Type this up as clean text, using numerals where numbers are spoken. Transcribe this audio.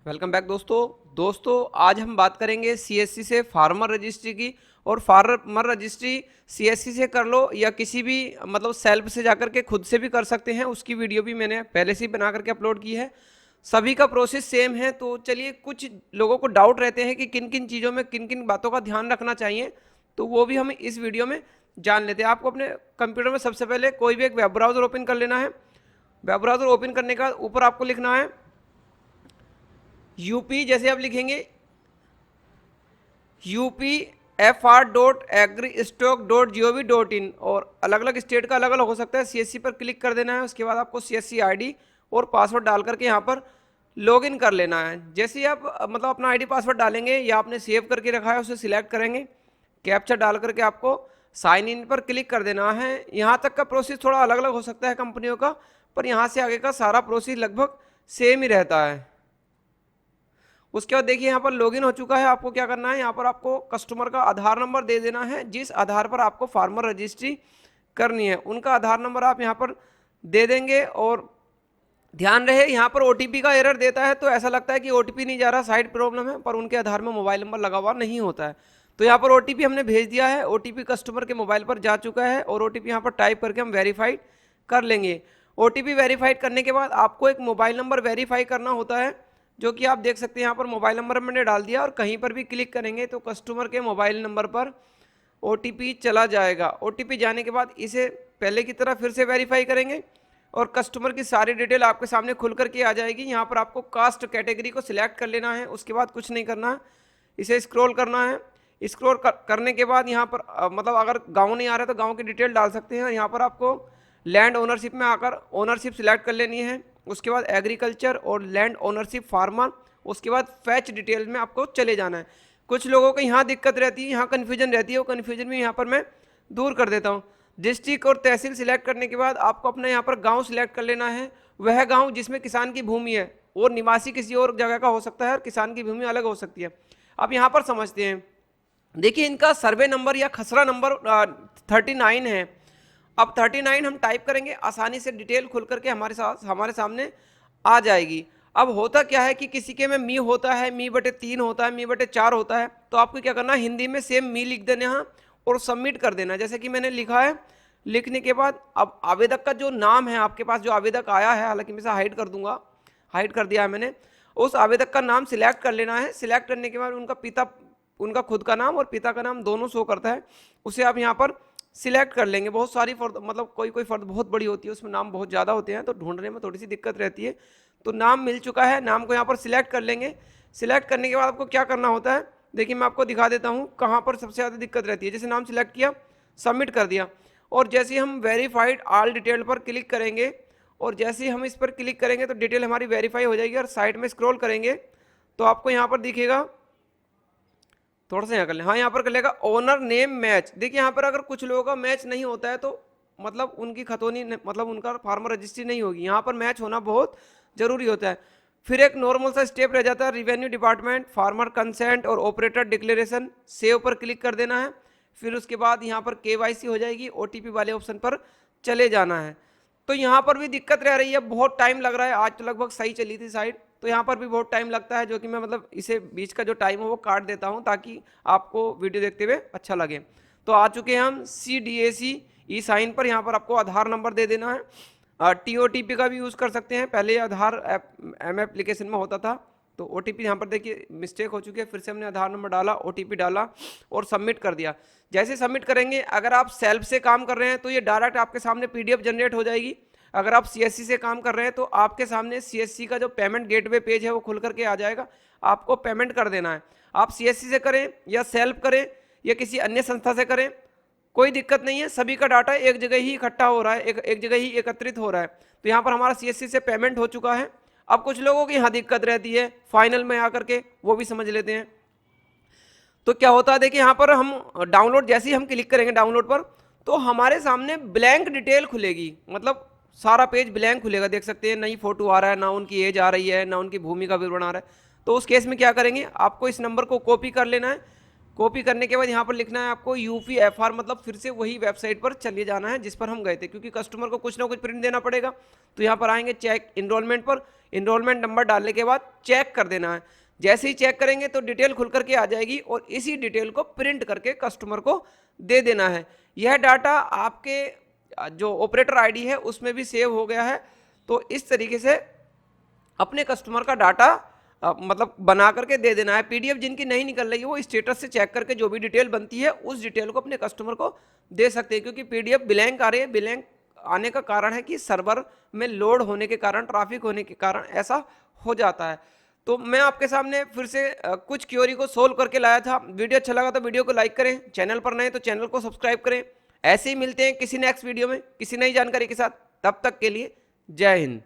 Welcome back दोस्तों आज हम बात करेंगे सीएससी से फार्मर रजिस्ट्री की। और फार्मर रजिस्ट्री सीएससी से कर लो या किसी भी मतलब सेल्फ से जाकर के खुद से भी कर सकते हैं। उसकी वीडियो भी मैंने पहले से ही बना करके अपलोड की है। सभी का प्रोसेस सेम है। तो चलिए, कुछ लोगों को डाउट रहते हैं कि किन किन चीज़ों में किन किन बातों का ध्यान रखना चाहिए, तो वो भी हम इस वीडियो में जान लेते हैं। आपको अपने कंप्यूटर में सबसे पहले कोई भी एक वेब ब्राउज़र ओपन कर लेना है। वेब ब्राउज़र ओपन करने के बाद ऊपर आपको लिखना है यूपी। जैसे आप लिखेंगे upfr.agristock.gov.in और अलग अलग स्टेट का अलग अलग हो सकता है। सीएससी पर क्लिक कर देना है। उसके बाद आपको सीएससी आईडी और पासवर्ड डाल करके यहाँ पर लॉगिन कर लेना है। जैसे ही आप मतलब अपना आईडी पासवर्ड डालेंगे या आपने सेव करके रखा है उसे सिलेक्ट करेंगे, कैप्चा डाल करके आपको साइन इन पर क्लिक कर देना है। यहाँ तक का प्रोसेस थोड़ा अलग अलग हो सकता है कंपनियों का, पर यहाँ से आगे का सारा प्रोसेस लगभग सेम ही रहता है। उसके बाद देखिए यहाँ पर लॉगिन हो चुका है। आपको क्या करना है, यहाँ पर आपको कस्टमर का आधार नंबर दे देना है। जिस आधार पर आपको फार्मर रजिस्ट्री करनी है उनका आधार नंबर आप यहाँ पर दे देंगे। और ध्यान रहे, यहाँ पर ओटीपी का एरर देता है तो ऐसा लगता है कि ओटीपी नहीं जा रहा, साइड प्रॉब्लम है, पर उनके आधार में मोबाइल नंबर लगा हुआ नहीं होता है। तो यहाँ पर ओटीपी हमने भेज दिया है, ओटीपी कस्टमर के मोबाइल पर जा चुका है और ओटीपी यहाँ पर टाइप करके हम वेरीफाइड कर लेंगे। ओटीपी वेरीफाइड करने के बाद आपको एक मोबाइल नंबर वेरीफाई करना होता है, जो कि आप देख सकते हैं यहाँ पर मोबाइल नंबर मैंने डाल दिया। और कहीं पर भी क्लिक करेंगे तो कस्टमर के मोबाइल नंबर पर ओटीपी चला जाएगा। ओटीपी जाने के बाद इसे पहले की तरह फिर से वेरीफाई करेंगे और कस्टमर की सारी डिटेल आपके सामने खुल करके आ जाएगी। यहाँ पर आपको कास्ट कैटेगरी को सिलेक्ट कर लेना है। उसके बाद कुछ नहीं करना है, इसे स्क्रॉल करना है। स्क्रॉल करने के बाद यहाँ पर मतलब अगर गाँव नहीं आ रहा है तो गाँव की डिटेल डाल सकते हैं। यहाँ पर आपको लैंड ओनरशिप में आकर ओनरशिप सिलेक्ट कर लेनी है। उसके बाद एग्रीकल्चर और लैंड ओनरशिप फार्मर, उसके बाद फैच डिटेल में आपको चले जाना है। कुछ लोगों को यहाँ दिक्कत रहती है, यहाँ कन्फ्यूजन रहती है, वो कन्फ्यूजन भी यहाँ पर मैं दूर कर देता हूँ। डिस्ट्रिक्ट और तहसील सिलेक्ट करने के बाद आपको अपना यहाँ पर गांव सिलेक्ट कर लेना है। वह गांव जिसमें किसान की भूमि है और निवासी किसी और जगह का हो सकता है और किसान की भूमि अलग हो सकती है। अब यहाँ पर समझते हैं, देखिए इनका सर्वे नंबर या खसरा नंबर 39 है। अब 39 हम टाइप करेंगे, आसानी से डिटेल खुल करके हमारे सामने आ जाएगी। अब होता क्या है कि किसी के में मी होता है, मी बटे 3 होता है, मी बटे 4 होता है, तो आपको क्या करना है, हिंदी में सेम मी लिख देना है और सबमिट कर देना। जैसे कि मैंने लिखा है। लिखने के बाद अब आवेदक का जो नाम है, आपके पास जो आवेदक आया है, हालांकि मैं इसे हाइड कर दूंगा, हाइड कर दिया है मैंने, उस आवेदक का नाम सिलेक्ट कर लेना है। सिलेक्ट करने के बाद उनका खुद का नाम और पिता का नाम दोनों शो करता है, उसे आप यहाँ पर सिलेक्ट कर लेंगे। बहुत सारी फर्द मतलब कोई फर्द बहुत बड़ी होती है, उसमें नाम बहुत ज़्यादा होते हैं तो ढूंढने में थोड़ी सी दिक्कत रहती है। तो नाम मिल चुका है, नाम को यहाँ पर सिलेक्ट कर लेंगे। सिलेक्ट करने के बाद आपको क्या करना होता है, देखिए मैं आपको दिखा देता हूँ कहाँ पर सबसे ज़्यादा दिक्कत रहती है। जैसे नाम सिलेक्ट किया, सबमिट कर दिया, और जैसे ही हम वेरीफाइड ऑल डिटेल पर क्लिक करेंगे और जैसे ही हम इस पर क्लिक करेंगे तो डिटेल हमारी वेरीफाई हो जाएगी। और साइड में स्क्रॉल करेंगे तो आपको यहाँ पर दिखेगा, थोड़ा सा यहाँ कर लें, हाँ यहाँ पर कर लेगा ओनर नेम मैच। देखिए यहाँ पर अगर कुछ लोगों का मैच नहीं होता है तो मतलब उनकी खतौनी मतलब उनका फार्मर रजिस्ट्री नहीं होगी। यहाँ पर मैच होना बहुत ज़रूरी होता है। फिर एक नॉर्मल सा स्टेप रह जाता है, रिवेन्यू डिपार्टमेंट फार्मर कंसेंट और ऑपरेटर डिक्लेरेशन, सेव पर क्लिक कर देना है। फिर उसके बाद यहाँ पर केवाईसी हो जाएगी, ओटीपी वाले ऑप्शन पर चले जाना है। तो यहाँ पर भी दिक्कत रह रही है, बहुत टाइम लग रहा है। आज तो लगभग सही चली थी साइट, तो यहाँ पर भी बहुत टाइम लगता है, जो कि मैं मतलब इसे बीच का जो टाइम है वो काट देता हूँ ताकि आपको वीडियो देखते हुए अच्छा लगे। तो आ चुके हैं हम CDAC ई साइन पर। यहाँ पर आपको आधार नंबर दे देना है। TOTP का भी यूज़ कर सकते हैं, पहले आधार M एप्लीकेशन में होता था। तो OTP यहाँ पर देखिए मिस्टेक हो चुकी है, फिर से हमने आधार नंबर डाला, OTP डाला और सबमिट कर दिया। जैसे सबमिट करेंगे, अगर आप सेल्फ से काम कर रहे हैं तो ये डायरेक्ट आपके सामने PDF जनरेट हो जाएगी। अगर आप CSC से काम कर रहे हैं तो आपके सामने CSC का जो पेमेंट गेटवे पेज है वो खुल करके आ जाएगा, आपको पेमेंट कर देना है। आप CSC से करें या सेल्फ करें या किसी अन्य संस्था से करें, कोई दिक्कत नहीं है। सभी का डाटा एक जगह ही इकट्ठा हो रहा है, एक जगह ही एकत्रित हो रहा है। तो यहाँ पर हमारा CSC से पेमेंट हो चुका है। अब कुछ लोगों की यहाँ दिक्कत रहती है फाइनल में आकर के, वो भी समझ लेते हैं। तो क्या होता है, देखिए यहाँ पर हम डाउनलोड, जैसे ही हम क्लिक करेंगे डाउनलोड पर तो हमारे सामने ब्लैंक डिटेल खुलेगी, मतलब सारा पेज ब्लैंक खुलेगा। देख सकते हैं, नई फोटो आ रहा है, ना उनकी एज आ रही है, ना उनकी भूमि का विवरण आ रहा है। तो उस केस में क्या करेंगे, आपको इस नंबर को कॉपी कर लेना है। कॉपी करने के बाद यहाँ पर लिखना है आपको UPFR, मतलब फिर से वही वेबसाइट पर चले जाना है जिस पर हम गए थे, क्योंकि कस्टमर को कुछ ना कुछ प्रिंट देना पड़ेगा। तो यहाँ पर आएंगे चेक इनरोलमेंट पर, इनरोलमेंट नंबर डालने के बाद चेक कर देना है। जैसे ही चेक करेंगे तो डिटेल खुल करके आ जाएगी और इसी डिटेल को प्रिंट करके कस्टमर को दे देना है। यह डाटा आपके जो ऑपरेटर आईडी है उसमें भी सेव हो गया है। तो इस तरीके से अपने कस्टमर का डाटा मतलब बना करके दे देना है। पीडीएफ जिनकी नहीं निकल रही है वो स्टेटस से चेक करके जो भी डिटेल बनती है उस डिटेल को अपने कस्टमर को दे सकते हैं, क्योंकि पीडीएफ ब्लैंक आ रही है। ब्लैंक आने का कारण है कि सर्वर में लोड होने के कारण, ट्रैफिक होने के कारण ऐसा हो जाता है। तो मैं आपके सामने फिर से कुछ क्वेरी को सोल्व करके लाया था। वीडियो अच्छा लगा तो वीडियो को लाइक करें, चैनल पर नए तो चैनल को सब्सक्राइब करें। ऐसे ही मिलते हैं किसी नेक्स्ट वीडियो में किसी नई जानकारी के साथ। तब तक के लिए जय हिंद।